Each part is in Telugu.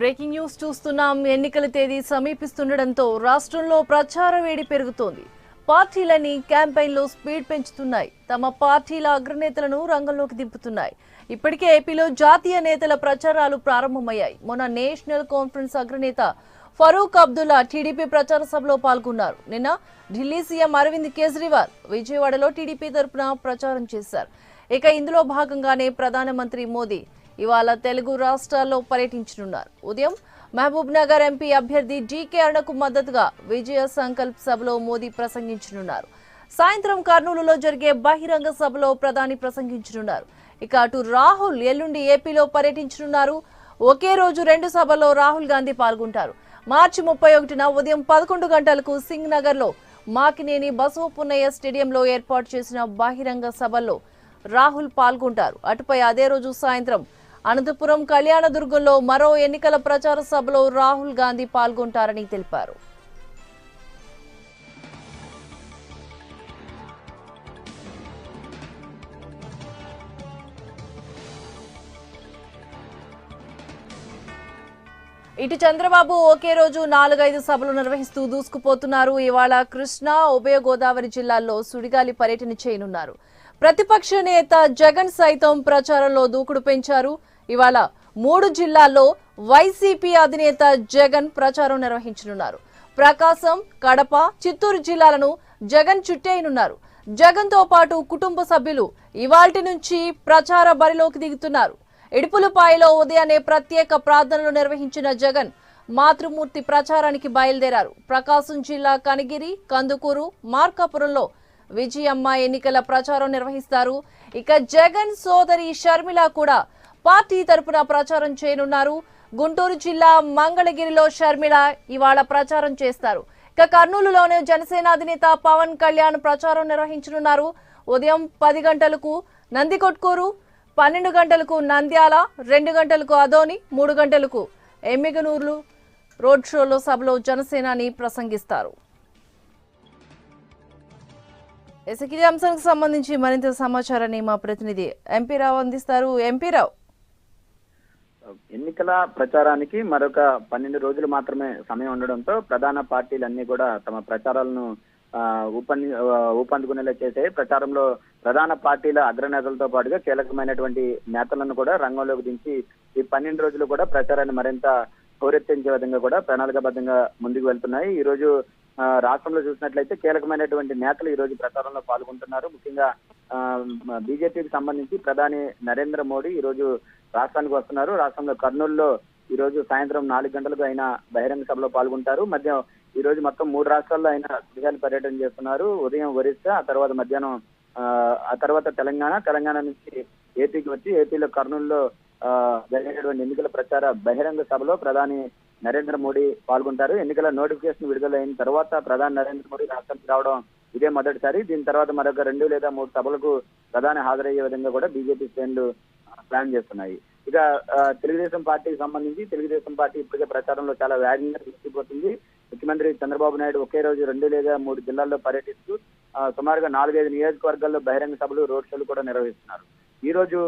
బ్రేకింగ్ న్యూస్ చూస్తున్నాం. ఎన్నికల తేదీ సమీపిస్తుండటంతో రాష్ట్రంలో ప్రచార వేడి పెరుగుతోంది. పార్టీలని క్యాంపెయిన్లో స్పీడ్ పెంచుతున్నాయి. తమ పార్టీల అగ్రనేతలను రంగంలోకి దింపుతున్నాయి. ఇప్పటికే ఏపీలో జాతీయ నేతల ప్రచారాలు ప్రారంభమయ్యాయి. మొన్న నేషనల్ కాన్ఫరెన్స్ అగ్రనేత ఫరూక్ అబ్దుల్లా టీడీపీ ప్రచార సభలో పాల్గొన్నారు. నిన్న ఢిల్లీ సీఎం అరవింద్ కేజ్రీవాల్ విజయవాడలో టీడీపీ తరపున ప్రచారం చేశారు. ఇక ఇందులో భాగంగానే ప్రధానమంత్రి మోదీ ఇవాళ తెలుగు రాష్ట్రాల్లో పర్యటించనున్నారు. ఉదయం మహబూబ్ నగర్ ఎంపీ అభ్యర్థి డీకే అరుణకు మద్దతుగా విజయ సంకల్ప్ సభలో మోదీ ప్రసంగించనున్నారు. సాయంత్రం కర్నూలులో జరిగే బహిరంగ సభలో ప్రధాని ప్రసంగించనున్నారు. ఇక అటు రాహుల్ ఎల్లుండి ఏపీలో పర్యటించనున్నారు. ఒకే రోజు రెండు సభల్లో రాహుల్ గాంధీ పాల్గొంటారు. మార్చి 31న ఉదయం 11 గంటలకు సింగ్ నగర్ లో మాకినేని బసవపున్నయ్య స్టేడియంలో ఏర్పాటు చేసిన బహిరంగ సభల్లో రాహుల్ పాల్గొంటారు. అటుపై అదే రోజు సాయంత్రం అనంతపురం కళ్యాణదుర్గంలో మరో ఎన్నికల ప్రచార సభలో రాహుల్ గాంధీ పాల్గొంటారని తెలిపారు. ఇటు చంద్రబాబు ఒకే రోజు 4-5 సభలు నిర్వహిస్తూ దూసుకుపోతున్నారు. ఇవాళ కృష్ణా, ఉభయ గోదావరి జిల్లాల్లో సుడిగాలి పర్యటన చేయనున్నారు. ప్రతిపక్ష నేత జగన్ సైతం ప్రచారంలో దూకుడు పెంచారు. ఇవాళ 3 జిల్లాల్లో వైసీపీ అధినేత జగన్ ప్రచారం నిర్వహించనున్నారు. ప్రకాశం, కడప, చిత్తూరు జిల్లాలను జగన్ చుట్టేయనున్నారు. జగన్ తో పాటు కుటుంబ సభ్యులు ఇవాల్టి నుంచి ప్రచార బరిలోకి దిగుతున్నారు. ఇడుపులపాయలో ఉదయాన్నే ప్రత్యేక ప్రార్థనలు నిర్వహించిన జగన్ మాతృమూర్తి ప్రచారానికి బయలుదేరారు. ప్రకాశం జిల్లా కనిగిరి, కందుకూరు, మార్కాపురంలో విజయమ్మ ఎన్నికల ప్రచారం నిర్వహిస్తారు. ఇక జగన్ సోదరి షర్మిల కూడా పార్టీ తరపున ప్రచారం చేయనున్నారు. గుంటూరు జిల్లా మంగళగిరిలో షర్మిల ఇవాళ ప్రచారం చేస్తారు. ఇక కర్నూలులోనే జనసేన అధినేత పవన్ కళ్యాణ్ ప్రచారం నిర్వహించనున్నారు. ఉదయం 10 గంటలకు నందికొట్కూరు, 12 గంటలకు నంద్యాల, 2 గంటలకు అదోని, 3 గంటలకు ఎమ్మిగనూరు రోడ్ షోలో సభలో జనసేనాని ప్రసంగిస్తారు. ఈ అంశానికి సంబంధించి మరింత సమాచారాన్ని మా ప్రతినిధి ఎంపీ రావు అందిస్తారు. ఎంపీ రావు, ఎన్నికల ప్రచారానికి మరొక 12 రోజులు మాత్రమే సమయం ఉండడంతో ప్రధాన పార్టీలన్నీ కూడా తమ ప్రచారాలను ఊపందుకునేలా చేసే ప్రచారంలో ప్రధాన పార్టీల అగ్రనేతలతో పాటుగా కీలకమైనటువంటి నేతలను కూడా రంగంలోకి దించి ఈ 12 రోజులు కూడా ప్రచారాన్ని మరింత హోరెత్తించే విధంగా కూడా ప్రణాళికాబద్ధంగా ముందుకు వెళ్తున్నాయి. ఈ రోజు రాష్ట్రంలో చూసినట్లయితే కీలకమైనటువంటి నేతలు ఈ రోజు ప్రచారంలో పాల్గొంటున్నారు. ముఖ్యంగా బీజేపీకి సంబంధించి ప్రధాని నరేంద్ర మోడీ ఈ రోజు రాష్ట్రానికి వస్తున్నారు. రాష్ట్రంలో కర్నూలులో ఈ రోజు సాయంత్రం 4 గంటలకు ఆయన బహిరంగ సభలో పాల్గొంటారు. ఈ రోజు మొత్తం 3 రాష్ట్రాల్లో ఆయన సుడిగాలి పర్యటన చేస్తున్నారు. ఉదయం ఒరిస్సా, ఆ తర్వాత మధ్యాహ్నం ఆ తర్వాత తెలంగాణ నుంచి ఏపీకి వచ్చి ఏపీలో కర్నూలులో జరిగేటువంటి ఎన్నికల ప్రచార బహిరంగ సభలో ప్రధాని నరేంద్ర మోడీ పాల్గొంటారు. ఎన్నికల నోటిఫికేషన్ విడుదలైన తర్వాత ప్రధాని నరేంద్ర మోడీ రాష్ట్రానికి రావడం ఇదే మొదటిసారి. దీని తర్వాత మరొక 2 లేదా 3 సభలకు ప్రధాని హాజరయ్యే విధంగా కూడా బీజేపీ శ్రేణులు ప్లాన్ చేస్తున్నాయి. ఇక తెలుగుదేశం పార్టీకి సంబంధించి తెలుగుదేశం పార్టీ ఇప్పటికే ప్రచారంలో చాలా వేగంగా తీసుకుపోతుంది. ముఖ్యమంత్రి చంద్రబాబు నాయుడు ఒకే రోజు 2 లేదా 3 జిల్లాల్లో పర్యటిస్తూ సుమారుగా 4-5 నియోజకవర్గాల్లో బహిరంగ సభలు, రోడ్ షోలు కూడా నిర్వహిస్తున్నారు. ఈ రోజు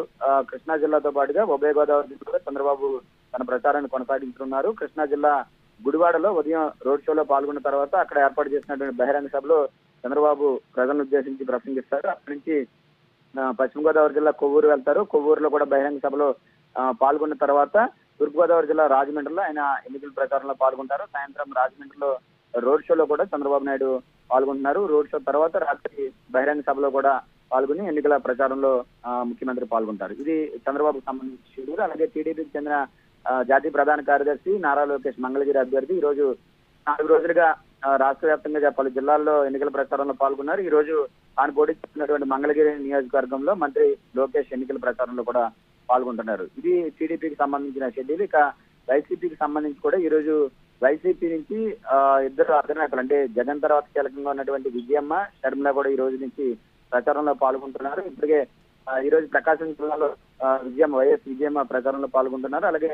కృష్ణా జిల్లాతో పాటుగా ఉభయ గోదావరి జిల్లాలో చంద్రబాబు తన ప్రచారాన్ని కొనసాగించనున్నారు. కృష్ణా జిల్లా గుడివాడలో ఉదయం రోడ్ షోలో పాల్గొన్న తర్వాత అక్కడ ఏర్పాటు చేసినటువంటి బహిరంగ సభలో చంద్రబాబు ప్రజలను ఉద్దేశించి ప్రసంగిస్తారు. అక్కడి నుంచి పశ్చిమ గోదావరి జిల్లా కొవ్వూరు వెళ్తారు. కొవ్వూరులో కూడా బహిరంగ సభలో పాల్గొన్న తర్వాత తూర్పుగోదావరి జిల్లా రాజమండ్రిలో ఆయన ఎన్నికల ప్రచారంలో పాల్గొంటారు. సాయంత్రం రాజమండ్రిలో రోడ్ షోలో కూడా చంద్రబాబు నాయుడు పాల్గొంటున్నారు. రోడ్ షో తర్వాత రాత్రి బహిరంగ సభలో కూడా పాల్గొని ఎన్నికల ప్రచారంలో ముఖ్యమంత్రి పాల్గొంటారు. ఇది చంద్రబాబుకు సంబంధించి. అలాగే టీడీపీకి చెందిన జాతీయ ప్రధాన కార్యదర్శి నారా లోకేష్ మంగళగిరి అభ్యర్థి ఈ రోజు 4 రోజులుగా రాష్ట్ర వ్యాప్తంగా పలు జిల్లాల్లో ఎన్నికల ప్రచారంలో పాల్గొన్నారు. ఈ రోజు తాను పోటీ చేస్తున్నటువంటి మంగళగిరి నియోజకవర్గంలో మంత్రి లోకేష్ ఎన్నికల ప్రచారంలో కూడా పాల్గొంటున్నారు. ఇది టీడీపీకి సంబంధించిన షెడ్యూల్. ఇక వైసీపీకి సంబంధించి కూడా ఈ రోజు వైసీపీ నుంచి 2 అగ్రనేతలు అంటే జగన్ తర్వాత కీలకంగా ఉన్నటువంటి విజయమ్మ, షర్మిల కూడా ఈ రోజు నుంచి ప్రచారంలో పాల్గొంటున్నారు. ఇప్పటికే ఈ రోజు ప్రకాశం జిల్లాలో వైఎస్ విజయమ్మ ప్రచారంలో పాల్గొంటున్నారు. అలాగే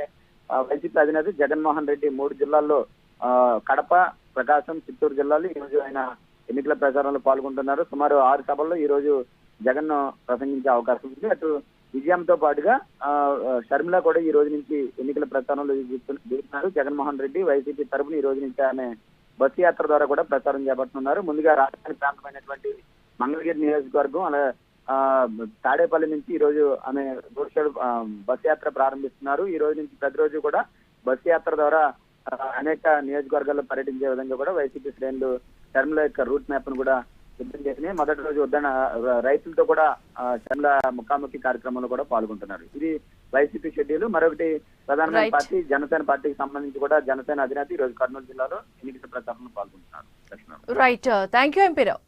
వైసీపీ అధినేత జగన్మోహన్ రెడ్డి 3 జిల్లాల్లో కడప, ప్రకాశం, చిత్తూరు జిల్లాలో ఈ రోజు ఆయన ఎన్నికల ప్రచారంలో పాల్గొంటున్నారు. సుమారు 6 సభల్లో ఈ రోజు జగన్ ప్రసంగించే అవకాశం ఉంది. అటు విజయంతో పాటుగా షర్మిల కూడా ఈ రోజు నుంచి ఎన్నికల ప్రచారంలో దిగుతున్నారు. జగన్మోహన్ రెడ్డి వైసీపీ తరఫున ఈ రోజు నుంచి ఆమె బస్సు యాత్ర ద్వారా కూడా ప్రచారం చేపడుతున్నారు. ముందుగా రాజధాని ప్రాంతమైనటువంటి మంగళగిరి నియోజకవర్గం అలా తాడేపల్లి నుంచి ఈ రోజు ఆమె రోడ్ షో బస్సు యాత్ర ప్రారంభిస్తున్నారు. ఈ రోజు నుంచి ప్రతిరోజు కూడా బస్సు యాత్ర ద్వారా అనేక నియోజకవర్గాల్లో పర్యటించే విధంగా కూడా వైసీపీ శ్రేణులు షర్మిల యొక్క రూట్ మ్యాప్ ను కూడా సిద్ధం చేసినాయి. మొదటి రోజు ఉద్దరణ రైతులతో కూడా షర్మిల ముఖాముఖి కార్యక్రమంలో కూడా పాల్గొంటున్నారు. ఇది వైసీపీ షెడ్యూల్. మరొకటి ప్రధానమైన పార్టీ జనసేన పార్టీకి సంబంధించి కూడా జనసేన అధినేత ఈ రోజు కర్నూలు జిల్లాలో ఎన్నికల ప్రచారంలో పాల్గొంటున్నారు. Right, thank you MP Rao.